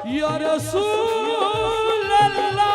या रसूल अल्लाह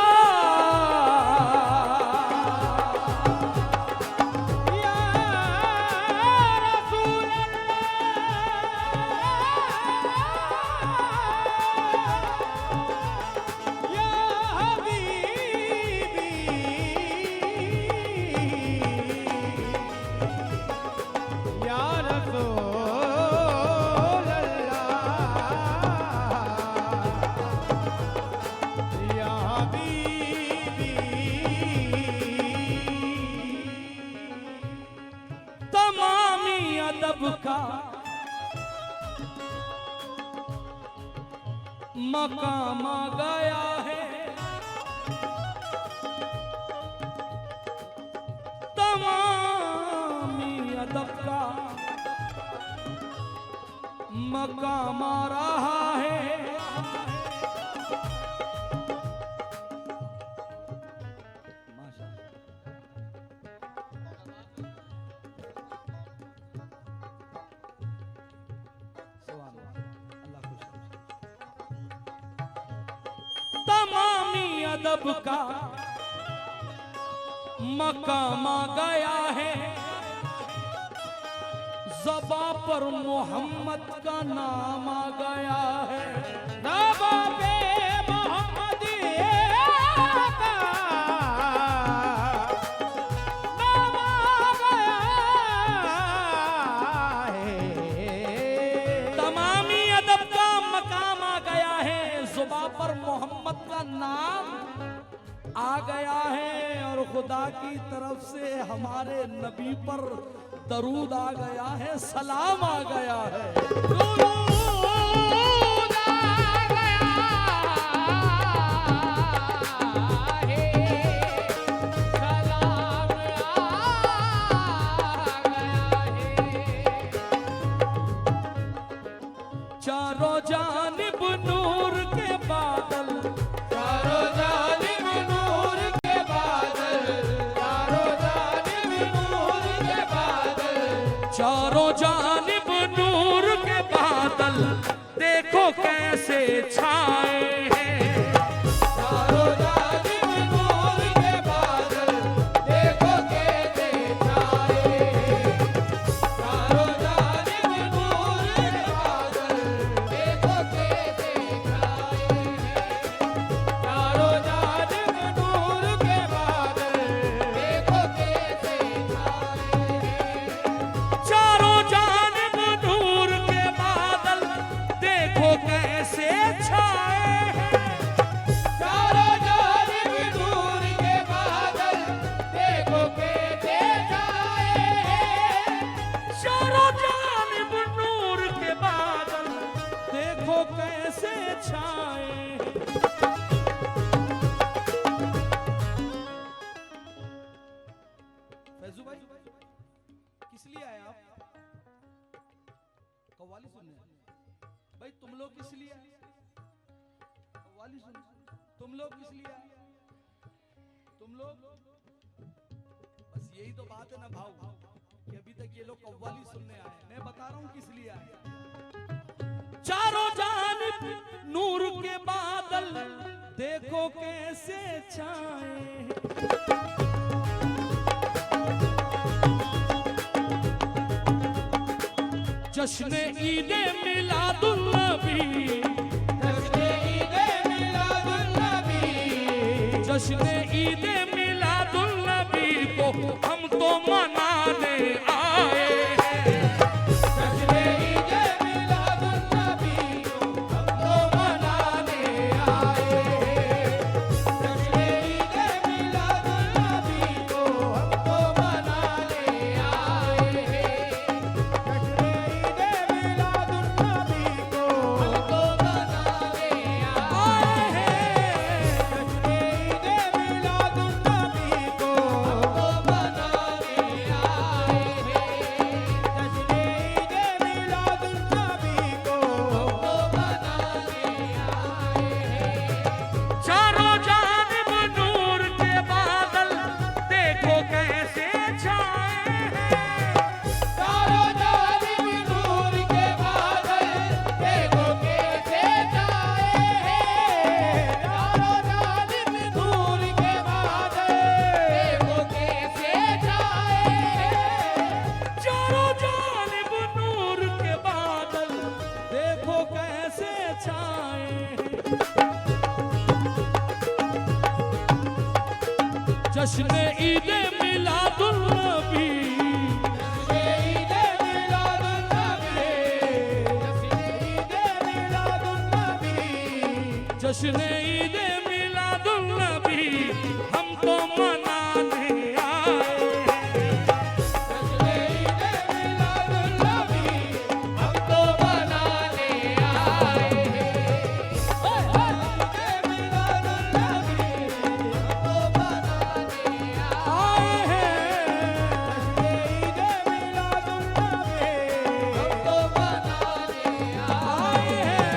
का मकाम आ गया है, तमामी अदब का मकाम आ रहा है। अदब का मकाम आ गया है, ज़बा पर मोहम्मद का नाम आ गया है। ज़बा पे मोहम्मद का नाम आ गया है। तमामी अदब का मकाम आ गया है, ज़बा पर मोहम्मद का नाम आ गया है, और खुदा की तरफ से हमारे नबी पर दरूद आ गया है, सलाम आ गया है। दरूद आ गया है, सलाम आ गया है। चारों जानिब नूर के बादल, चारों जानिब नूर के बादल, चारों जानिब नूर के बादल, चारों जानिब नूर के बादल देखो कैसे छाए हैं। चारों जानिब नूर के बादल देखो कैसे छाए हैं। चारों जानिब नूर के बादल देखो कैसे छाए हैं। चारों जानिब नूर के बादल देखो कैसे छाए हैं। चारों जानिब नूर के बादल देखो कैसे छाए हैं। चारों जानिब नूर के बादल देखो कैसे छाए हैं। चारों जानिब नूर के बादल देखो कैसे छाए हैं। फैजू भाई किस लिए आए आप? कव्वाली सुनने भाई? तुम लोग किस लिए आए? कव्वाली सुनने। तुम लोग किस लिए आए? तुम लोग बस यही तो बात है ना भाव, कि अभी तक ये लोग कव्वाली सुनने आए। मैं बता रहा हूं किस लिए आए। चारों जानिब नूर के बादल देखो कैसे छाए हैं। जश्न ईदे मिलादुन नबी, जश्न ईदे मिलादुन नबी, जश्न ईदे मिलादुन नबी को हम तो मनाने आए हैं। जश्न ईदे मिलादुन नबी को हम तो मनाने आए हैं। जश्न ईदे मिलादुन नबी को हम तो मनाने आए हैं। जश्न ईद मिलादुन नबी, जश्न ईद मिलादुन नबी हम तो मनाने आए हैं। जश्न ईद मिलादुन नबी हम तो मनाने आए हैं। ईद मिलादुन नबी हम तो मनाने आए हैं।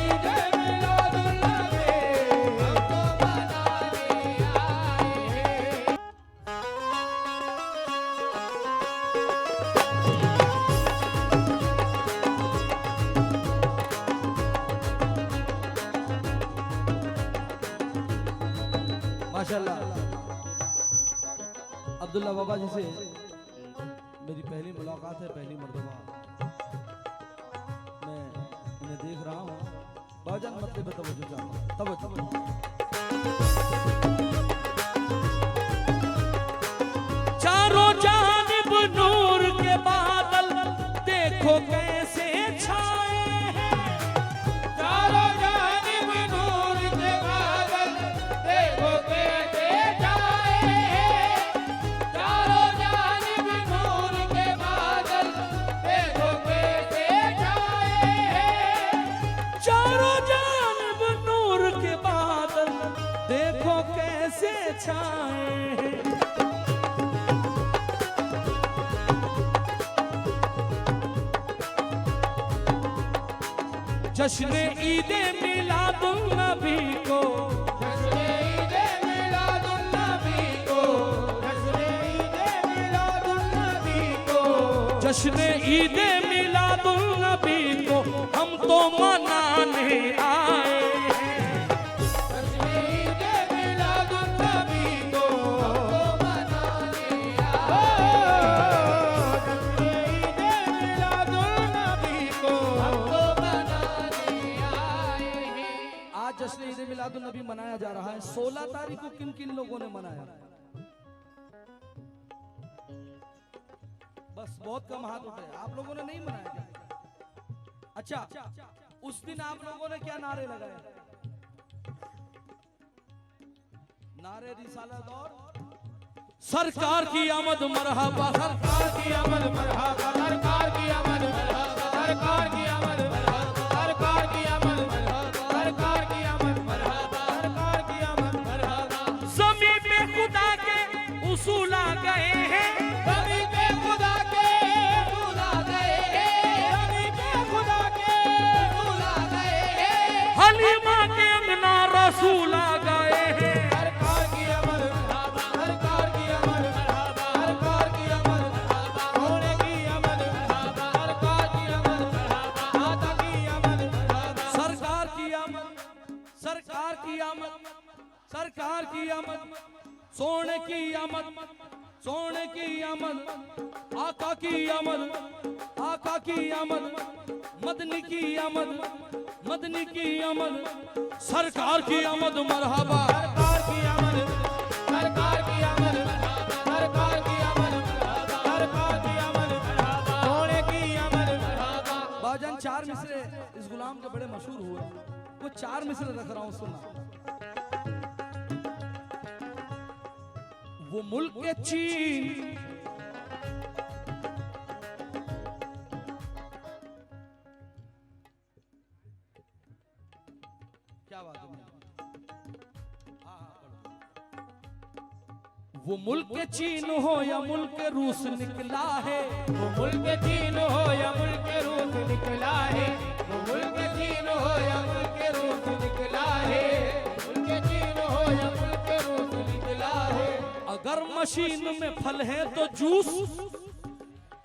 ईद मिलादुन नबी हम तो मनाने आए हैं। माशाल्लाह अब्दुल्ला बाबा जी से मेरी पहली मुलाकात है, पहली मर्तबा मैं उन्हें देख रहा हूँ। बाजान मतलब पे तवज्जो चाहूँगा, तवज्जो। चारों जानिब नूर के बादल देखो कैसे छाए हैं। चारों जानिब नूर के बादल देखो कैसे छाए हैं। चारों जानिब नूर के बादल देखो कैसे छाए हैं। चारों जानिब नूर के बादल देखो कैसे छाए हैं। जश्न ईद मिलादुन नबी को, जश्न ईद मिलादुन नबी को, जश्न ईद मिलादुन नबी को, जश्न ईद मिलादुन नबी को हम तो मनाने आए हैं। जश्न ईद मिलादुन नबी को हम तो मनाने आए हैं। जश्न ईद मिलादुन नबी को हम तो जश्न ईद मिलादुन नबी मनाया जा रहा है। 16 तारीख को किन किन लोगों ने मनाया? बस बहुत कम हाथ उठे, आप लोगों ने नहीं मनाया क्या? अच्छा, उस दिन आप लोगों ने क्या नारे लगाए? नारे रिसालत और सरकार की आमद मरहबा, सरकार की आमद मरहबा, सरकार की आमद मरहबा, सरकार की आमद मरहबा, सरकार की आमद मरहबा, सरकार की आमद मरहबा, सरकार की आमद मरहबा। ज़मीन पे खुदा के उसूल आ गए हैं, ज़मीन पे खुदा के उसूल आ गए हैं, ज़मीन पे खुदा के उसूल आ गए हैं। हलीमा के अंगना रसूल आ गए हैं। सरकार की आमद मरहबा, सरकार की आमद मरहबा, सरकार की आमद मरहबा, होने की आमद मरहबा, सरकार की आमद मरहबा, आता की आमद मरहबा, सरकार की आमद, सरकार की आमद, सरकार की आमद, सोने की आमद, सोने की आमद, आका की आमद, आका की आमद, मदनी की आमद, मदनी की आमद, सरकार की आमद मरहबा, सरकार की आमद, सरकार की आमद मरहबा, सरकार की आमद मरहबा, सरकार की आमद मरहबा, सोने की आमद मरहबा। बाजान 4 मिसरे इस गुलाम के बड़े मशहूर हुए, वो 4 मिसरे रख रहा हूं, सुनना। वो मुल्क के चीन, क्या बात है? वो मुल्क के चीन हो या मुल्क रूस निकला है, वो मुल्क के चीन हो या मुल्क रूस निकला है, वो मुल्क के चीन हो या मुल्क रूस निकला है, मुल्क के चीन हो या मुल्क रूस निकला है। अगर मशीन में फल है तो जूस,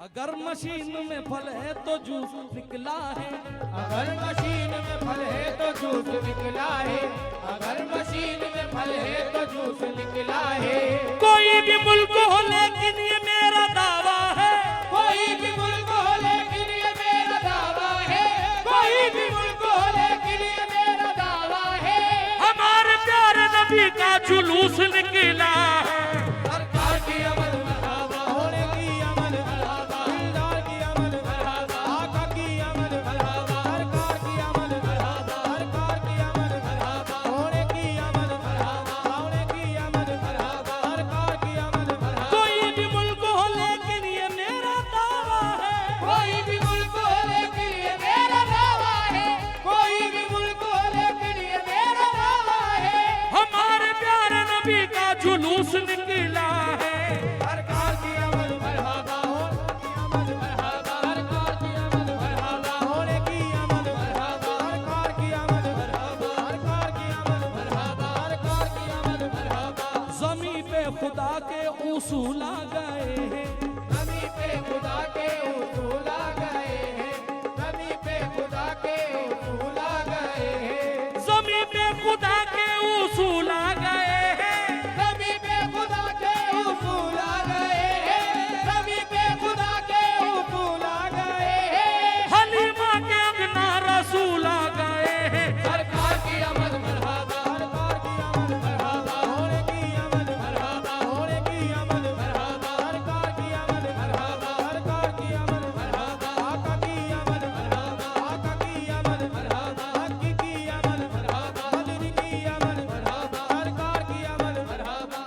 अगर मशीन में फल है तो जूस निकला है, अगर मशीन में फल है तो जूस निकला है, अगर मशीन में फल है तो जूस निकला है। कोई भी मुल्क हो लेकिन ये मेरा दावा है, कोई भी मुल्क हो लेकिन ये मेरा दावा है, कोई भी मुल्क हो लेकिन ये जुलूस निकला है। सरकार की आमद मरहबा, होने की आमद मरहबा, दिलदार की आमद मरहबा, आका की आमद मरहबा, सरकार की आमद मरहबा, सरकार की आमद मरहबा, होने की आमद मरहबा, होने की आमद मरहबा, सरकार की आमद मरहबा। कोई भी मुल्क हो लेकिन ये मेरा दावा है, कोई भी मुल्क हो लेकिन ये मेरा दावा है, कोई भी मुल्क हो लेकिन ये मेरा दावा है। हमारे प्यारे नबी का जुलूस निकला है। सरकार की आमद मरहबा, होने की आमद मरहबा, सरकार की आमद मरहबा, होने की आमद मरहबा, सरकार की आमद मरहबा, सरकार की आमद मरहबा, सरकार की आमद मरहबा। ज़मीं पे खुदा के उसूल आ गए हैं, ज़मीं पे खुदा के उसूल आ गए हैं, ज़मीं पे खुदा के उसूल आ गए हैं, ज़मीं पे खुदा के उसूल आ गए हैं। ज़मीं पे खुदा के उसूल आ गए हैं, ज़मीं पे खुदा के उसूल आ गए हैं। हलीमा के अंगना रसूल आ गए हैं। सरकार की आमद मरहबा, सरकार की आमद मरहबा, होने की आमद मरहबा, होने की आमद मरहबा, सरकार की आमद मरहबा, सरकार की आमद मरहबा, आका की आमद मरहबा, आका की आमद मरहबा, हकी की आमद मरहबा, बदरी की आमद मरहबा, सरकार की आमद मरहबा।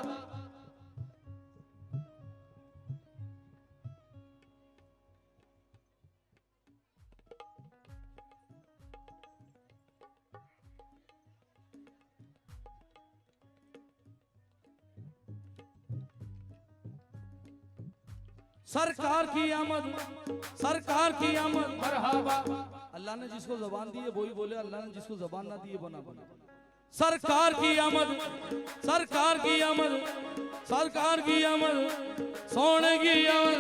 सरकार की आमद, सरकार की आमद। मरहबा। अल्लाह ने जिसको जबान दी है वही बोले, अल्लाह ने जिसको जबान ना दी है बना बना। सरकार की आमद, सरकार की आमद, सरकार की आमद, सोने की आमद।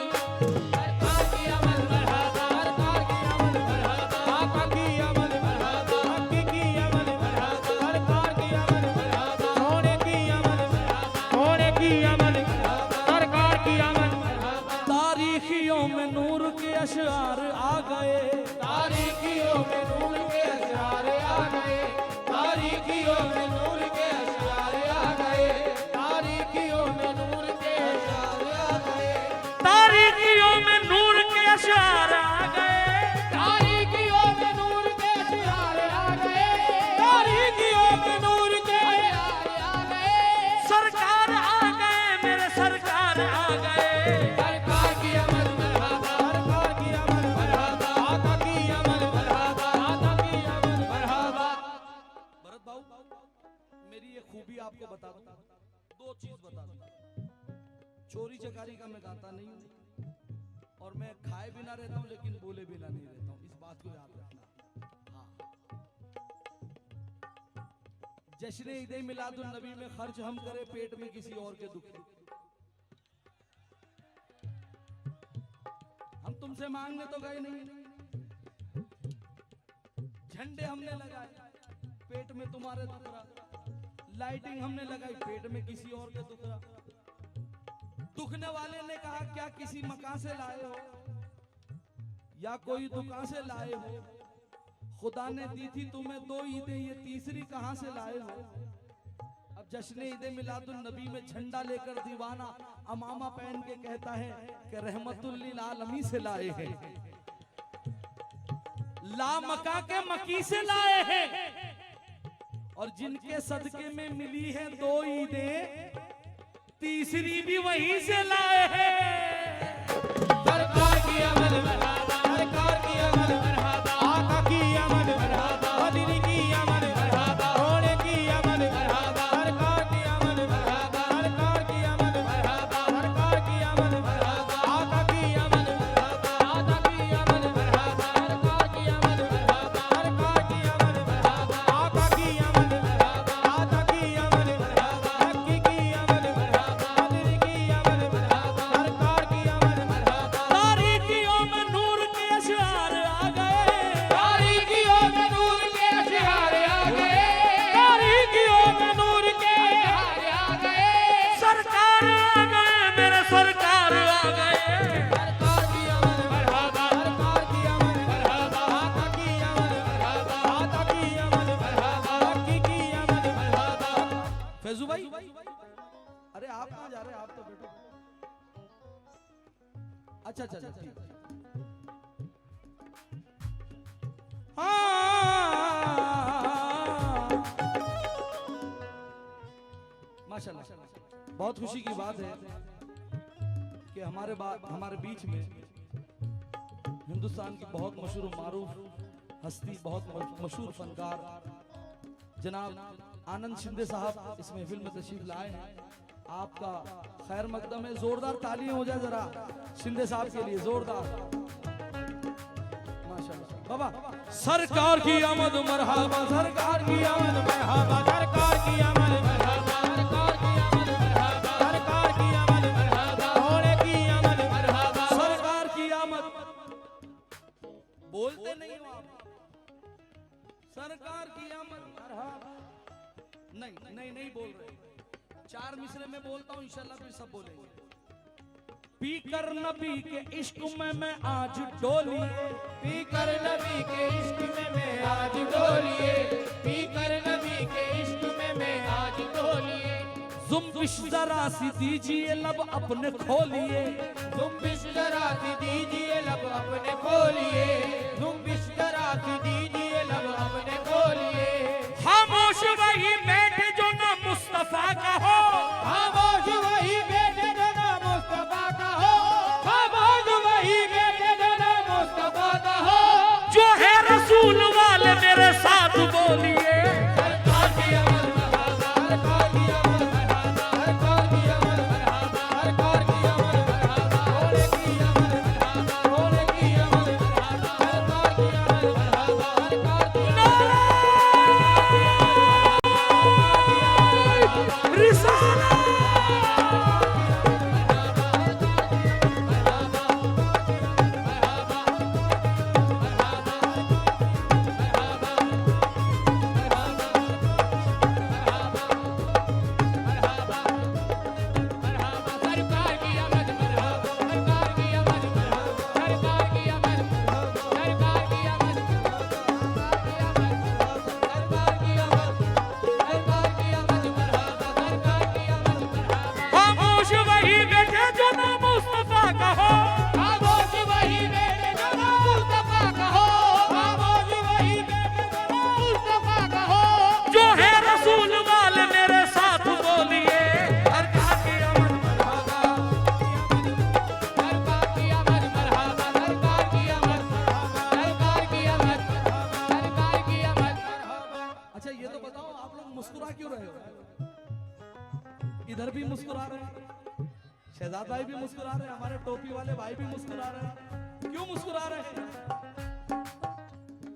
सरकार की आमद मरहबा, सरकार की आमद मरहबा, आका की आमद मरहबा, हकी की आमद मरहबा, सरकार की आमद मरहबा, होने की आमद मरहबा, होने की आमद मरहबा, सरकार की आमद मरहबा। तारीखियों में नूर के अशआर आ गए, तारीखियों में नूर के अशआर आ गए, तारीखियों में नूर के अशआर आ गए, तारीखियों में नूर के अशआर आ गए, तारीखियों में नूर के अशआर आ गए, तारीखियों में नूर के अशआर आ गए, तारीखियों में नूर के अशआर आ गए। सरकार आ गए, मेरे सरकार आ गए। सरकार की आमद मरहबा, सरकार की आमद मरहबा, आका की आमद मरहबा, आका की आमद मरहबा। भरत भाऊ, मेरी ये खूबी आपको बता दूं, दो चीज बता दूं। चोरी चकारी का मैं गाता नहीं हूं, और मैं खाए बिना रहता हूं लेकिन बोले बिना नहीं रहता हूं, इस बात को याद रखना। हाँ, जश्न ईद मिलादुन नबी में खर्च हम करें, पेट में किसी और के दुख। हम तुमसे मांगने तो गए नहीं, झंडे हमने लगाए, पेट में तुम्हारे दुख रहा, लाइटिंग हमने लगाई, पेट में किसी और के दुख रहा। दुखने वाले ने कहा क्या किसी मकान से लाए हो या कोई दुकान से लाए हो? खुदा ने दी थी तुम्हें दो ईदें, ये तीसरी कहां से लाए हो? अब जश्न ईद मिलादुन नबी में झंडा लेकर दीवाना अमामा पहन के कहता है कि रहमतुल लिल आलमीन से लाए हैं, ला मका के मकी से लाए हैं, और जिनके सदके में मिली है दो ईदें, तीसरी भी वहीं से लाए हैं। सरकार की आमद मरहबा, सरकार की आमद मरहबा, आका की आमद मरहबा, बदरी की आमद मरहबा, होने की आमद मरहबा, सरकार की आमद मरहबा, सरकार की आमद मरहबा, सरकार की आमद मरहबा, आका की आमद मरहबा, आका की आमद मरहबा, सरकार की आमद मरहबा, सरकार की आमद मरहबा, आका की आमद मरहबा, आका की आमद मरहबा, हकी की आमद मरहबा, बदरी की आमद मरहबा, सरकार की आमद मरहबा। तारीखियों में नूर के अशआर आ गए, अच्छा अच्छा अच्छा ठीक। माशाल्लाह, बहुत खुशी की बात है कि हमारे बीच में हिंदुस्तान की बहुत मशहूर मारूफ हस्ती, बहुत मशहूर फनकार जनाब आनंद शिंदे साहब इस महफिल में तशरीफ लाए हैं। आपका खैर मकदम है, जोरदार तालियां हो जाए जरा शिंदे साहब के लिए, जोरदार। माशाल्लाह बाबा, सरकार की आमद मरहबा, सरकार की आमद मरहबा, सरकार की आमद मरहबा, सरकार की आमद मरहबा, सरकार की आमद मरहबा, घोड़े की आमद मरहबा, सरकार की आमद। बोलते नहीं हो आप, सरकार की आमद मरहबा। नहीं बोल रहे, 4 मिसरे में बोलता हूँ, इंशाल्लाह फिर सब बोलेंगे। पीकर नबी के इश्क में मैं आज डोलिए, पीकर नबी के इश्क में मैं आज डोलिए, पीकर नबी के इश्क में मैं आज डोलिए। जुम्बिश जरा सी दीजिए लब अपने खोलिए, जुम्बिश जरा सी दीजिए लब अपने खोलिए, जुम्बिश जरा सी दीजिए लब अपने खोलिए। खामोश वही बैठे जो ना मुस्तफा का हो, खामोश वही बैठे जो ना मुस्तफा का हो, खामोश वही बैठे जो ना मुस्तफा का हो। जो है रसूल वाले मेरे साथ बोलिए, सरकार की अमल मरहबा, सरकार की अमल मरहबा, सरकार की अमल मरहबा, सरकार की अमल मरहबा, घोड़े की अमल मरहबा, घोड़े की अमल मरहबा, सरकार की अमल मरहबा, सरकार की रिसाला सरकार की अमल मरहबा, सरकार की अमल मरहबा, सरकार की अमल मरहबा, सरकार की अमल सरकार की अमल सरकार की अमल मरहबा, सरकार की अमल मरहबा। खामोश वही बैठे जो ना मुस्तफा का हो, खामोश वही बैठे जो ना मुस्तफा का हो, खामोश वही बैठे जो ना मुस्तफा का हो। जो है रसूल वाले मेरे साथ बोलिए, सरकार की आमद सरकार की अमल मरहबा, सरकार की अमल सरकार की अमल सरकार की अमल। अच्छा ये तो बताओ, आप लोग मुस्कुरा क्यों रहे हो? इधर भी मुस्कुरा रहे हैं, शहजाद भाई भी मुस्कुरा रहे हैं, हमारे टोपी वाले भाई भी मुस्कुरा रहे हैं। क्यों मुस्कुरा रहे हैं?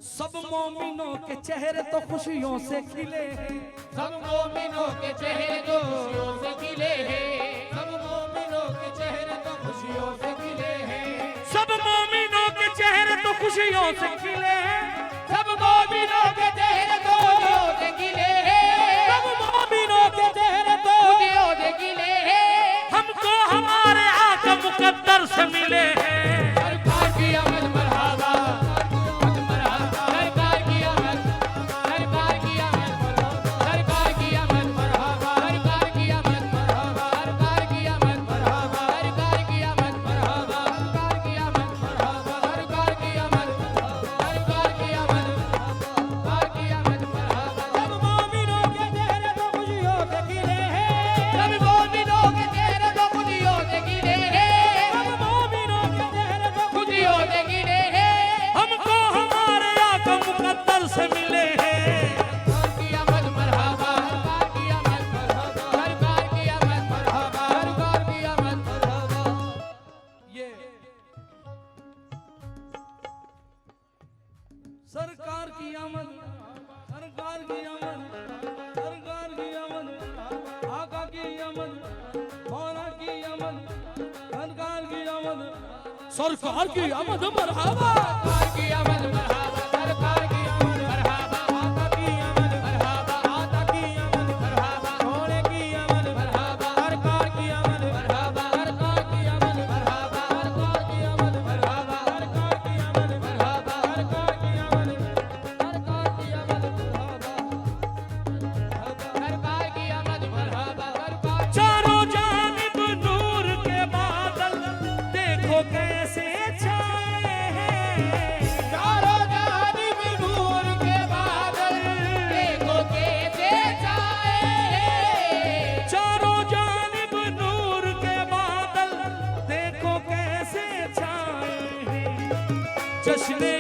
सब मोमिनों के चेहरे तो खुशियों से खिले हैं, सब मोमिनों के चेहरे तो खुशियों से खिले हैं, सब मोमिनों के चेहरे तो खुशियों से खिले हैं, सब मोमिनों के चेहरे तो खुशियों से खिले हैं, सब मोमिनों के चेहरे तो खुशियों से खिले हैं, सब मोमिनों के चेहरे तो खुशियों से खिले हैं। हमको हमारे आका मुकद्दर से मिले हैं। सरकार की अमल मरहबा, सरकार की अमल सरकार की अमल सरकार की अमल मरहबा, सरकार की अमल मरहबा, सरकार की अमल मरहबा, सरकार की अमल मरहबा, सरकार की अमल मरहबा, सरकार की अमल सरकार की अमल सरकार की अमल मरहबा। सब मोमिनों के चेहरे तो खुशियों से खिले हैं, सब मोमिनों के चेहरे तो खुशियों से खिले हैं, सब मोमिनों के चेहरे तो खुशियों से खिले हैं। हमको हमारे आका मुकद्दर से मिले हैं। सरकार की अमल मरहबा, सरकार की अमल मरहबा, सरकार की अमल मरहबा, सरकार की अमल मरहबा। ये सरकार की आमद, सरकार की आमद, सरकार की आमद, आका की आमद, मौला की आमद, सरकार की आमद, सरकार की आमद मरहबा। सरकार की अमल मरहबा, सरकार की अमल मरहबा, आका की अमल मरहबा, आका की अमल मरहबा, घोड़े की अमल मरहबा, सरकार की अमल मरहबा, सरकार की अमल मरहबा, सरकार की अमल मरहबा, सरकार की अमल मरहबा, सरकार की अमल सरकार की अमल मरहबा, सरकार की अमल मरहबा, सरकार चारों जानिब नूर के बादल देखो कैसे किसने